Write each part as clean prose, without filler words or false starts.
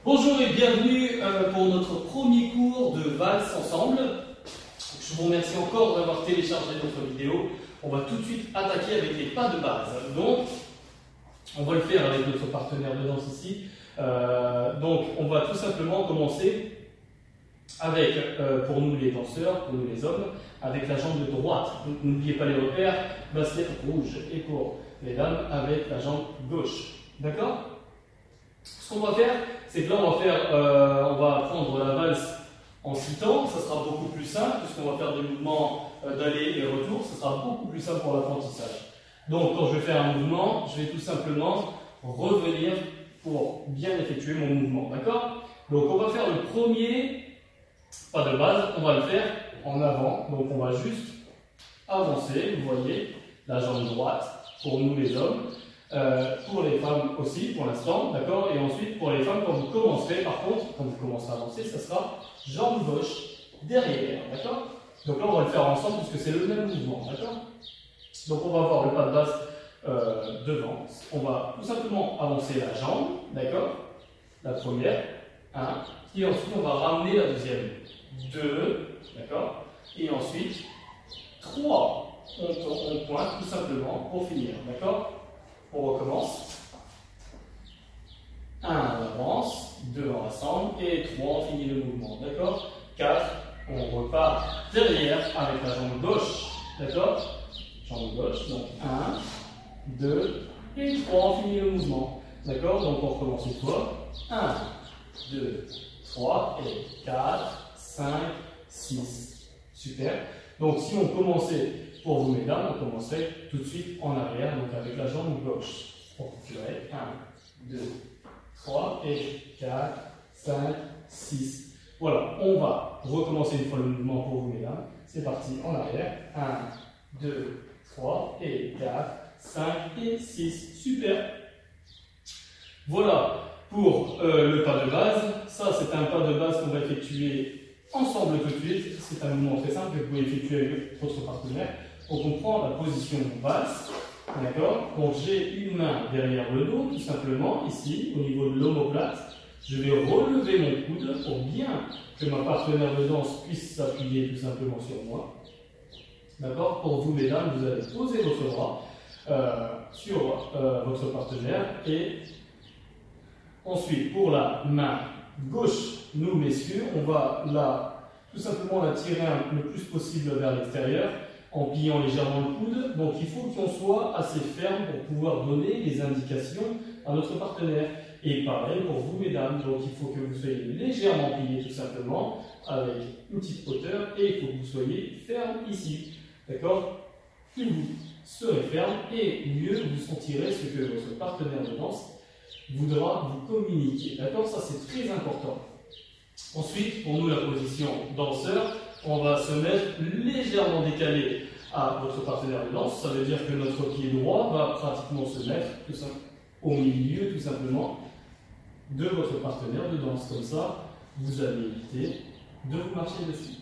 Bonjour et bienvenue pour notre premier cours de valse ensemble. Je vous remercie encore d'avoir téléchargé notre vidéo. On va tout de suite attaquer avec les pas de base. Donc, on va le faire avec notre partenaire de danse ici. Donc, on va tout simplement commencer avec, pour nous les danseurs, pour nous les hommes, avec la jambe droite. N'oubliez pas les repères, basket rouge. Et pour les dames, avec la jambe gauche. D'accord ? Ce qu'on va faire, c'est que là, on va apprendre la valse en 6 temps. Ça sera beaucoup plus simple, puisqu'on va faire des mouvements d'aller et retour. Ça sera beaucoup plus simple pour l'apprentissage. Donc, quand je vais faire un mouvement, je vais tout simplement revenir pour bien effectuer mon mouvement. D'accord? Donc, on va faire le premier pas de base. On va le faire en avant. Donc, on va juste avancer. Vous voyez, la jambe droite pour nous les hommes. Pour les femmes aussi, pour l'instant, d'accord? Et ensuite, pour les femmes, quand vous commencerez, par contre, quand vous commencerez à avancer, ça sera jambe gauche derrière, d'accord? Donc là, on va le faire ensemble puisque c'est le même mouvement, d'accord? Donc on va avoir le pas de base devant. On va tout simplement avancer la jambe, d'accord? La première, 1, et ensuite on va ramener la deuxième, 2, d'accord? Et ensuite, 3, on pointe tout simplement pour finir, d'accord? On recommence. 1, on avance. 2, on rassemble. Et 3, on finit le mouvement. D'accord? 4, on repart derrière avec la jambe gauche. D'accord? Jambe gauche. Donc 1, 2 et 3, on finit le mouvement. D'accord? Donc on recommence une fois. 1, 2, 3 et 4, 5, 6. Super. Donc si on commençait pour vous mesdames, on commencerait tout de suite en arrière, donc avec la jambe gauche. On continuerait 1, 2, 3 et 4, 5, 6. Voilà, on va recommencer une fois le mouvement pour vous mesdames. C'est parti, en arrière. 1, 2, 3 et 4, 5 et 6. Super. Voilà pour le pas de base. Ça, c'est un pas de base qu'on va effectuer ensemble tout de suite. C'est un mouvement très simple que vous pouvez effectuer avec votre partenaire. Donc on prend la position valse, d'accord? Donc j'ai une main derrière le dos, tout simplement, ici, au niveau de l'omoplate. Je vais relever mon coude pour bien que ma partenaire de danse puisse s'appuyer tout simplement sur moi. D'accord? Pour vous, mesdames, vous allez poser votre bras sur votre partenaire et ensuite, pour la main gauche, nous, messieurs, on va tout simplement la tirer le plus possible vers l'extérieur, en pliant légèrement le coude. Donc il faut qu'on soit assez ferme pour pouvoir donner les indications à notre partenaire. Et pareil pour vous mesdames, donc il faut que vous soyez légèrement pliés tout simplement, avec une petite hauteur, et il faut que vous soyez ferme ici. D'accord? Plus vous serez ferme, et mieux vous sentirez ce que votre partenaire de danse voudra vous communiquer. D'accord? Ça c'est très important. Ensuite, pour nous la position danseur, on va se mettre légèrement décalé à votre partenaire de danse. Ça veut dire que notre pied droit va pratiquement se mettre au milieu, tout simplement, de votre partenaire de danse. Comme ça, vous allez éviter de vous marcher dessus.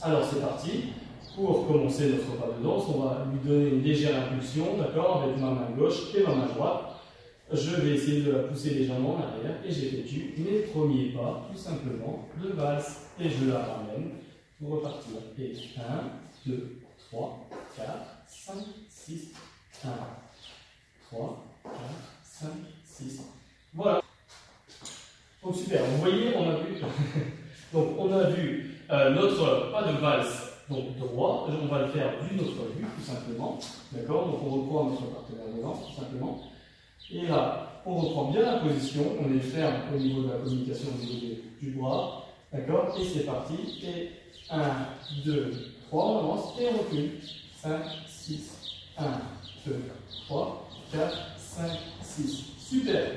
Alors, c'est parti. Pour commencer notre pas de danse, on va lui donner une légère impulsion, d'accord, avec ma main gauche et ma main droite. Je vais essayer de la pousser légèrement en arrière et j'effectue mes premiers pas, tout simplement, de valse. Et je la ramène pour repartir. Et 1, 2, 3, 4, 5, 6, 1, 3, 4, 5, 6. Voilà. Donc super, vous voyez, on a vu, donc, on a vu notre pas de valse donc droit. On va le faire d'une autre vue, tout simplement. D'accord? Donc on reprend notre partenaire de danse, tout simplement. Et là, on reprend bien la position, on est ferme au niveau de la communication, au niveau du bras. D'accord? Et c'est parti. Et 1, 2, 3, on avance et on recule. 5, 6, 1, 2, 3, 4, 5, 6. Super!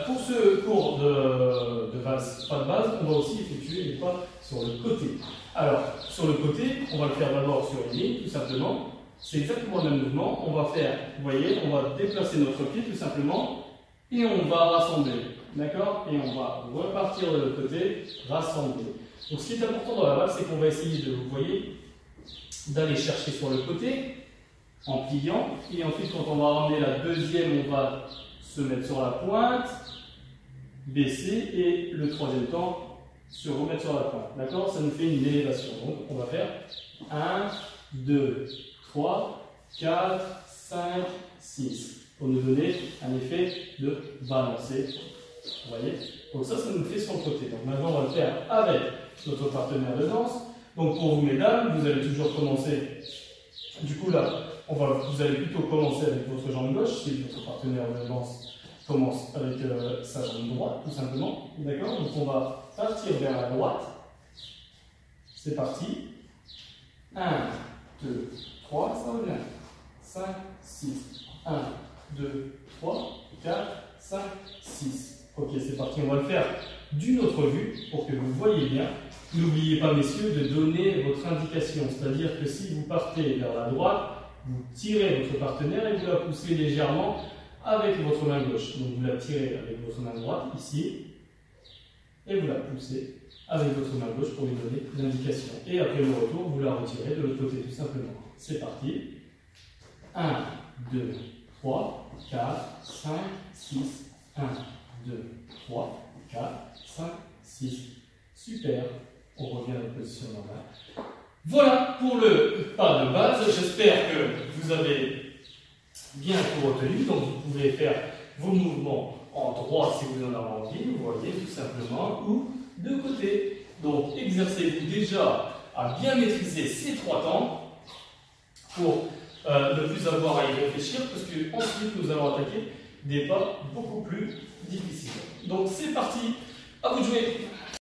Pour ce cours de valse, pas de base, on va aussi effectuer les pas sur le côté. Alors, sur le côté, on va le faire d'abord sur une ligne, tout simplement. C'est exactement le même mouvement. On va faire, vous voyez, on va déplacer notre pied, tout simplement, et on va rassembler. D'accord? Et on va repartir de l'autre côté, rassembler. Donc, ce qui est important dans la valse, c'est qu'on va essayer de, vous voyez, d'aller chercher sur le côté, en pliant, et ensuite, quand on va ramener la deuxième, on va se mettre sur la pointe, baisser et le troisième temps se remettre sur la pointe. D'accord? Ça nous fait une élévation. Donc on va faire 1, 2, 3, 4, 5, 6 pour nous donner un effet de balancé. Vous voyez? Donc ça nous fait sur le côté. Donc maintenant on va le faire avec notre partenaire de danse. Donc pour vous mesdames, vous allez toujours commencer. Du coup là, vous allez plutôt commencer avec votre jambe gauche si votre partenaire de danse commence avec sa jambe droite, tout simplement. D'accord? Donc on va partir vers la droite. C'est parti. 1, 2, 3, ça revient. 5, 6. 1, 2, 3, 4, 5, 6. Ok, c'est parti. On va le faire d'une autre vue pour que vous voyez bien. N'oubliez pas, messieurs, de donner votre indication. C'est-à-dire que si vous partez vers la droite, vous tirez votre partenaire et vous la poussez légèrement avec votre main gauche. Donc vous la tirez avec votre main droite, ici, et vous la poussez avec votre main gauche pour lui donner l'indication. Et après le retour, vous la retirez de l'autre côté, tout simplement. C'est parti. 1, 2, 3, 4, 5, 6. 1, 2, 3, 4, 5, 6. Super. On revient à la position normale. Voilà pour le pas de base. J'espère que vous avez bien tout retenu. Donc vous pouvez faire vos mouvements en droit si vous en avez envie, vous voyez, tout simplement, ou de côté. Donc exercez-vous déjà à bien maîtriser ces trois temps pour ne plus avoir à y réfléchir, parce que ensuite nous allons attaquer des pas beaucoup plus difficiles. Donc c'est parti, à vous de jouer.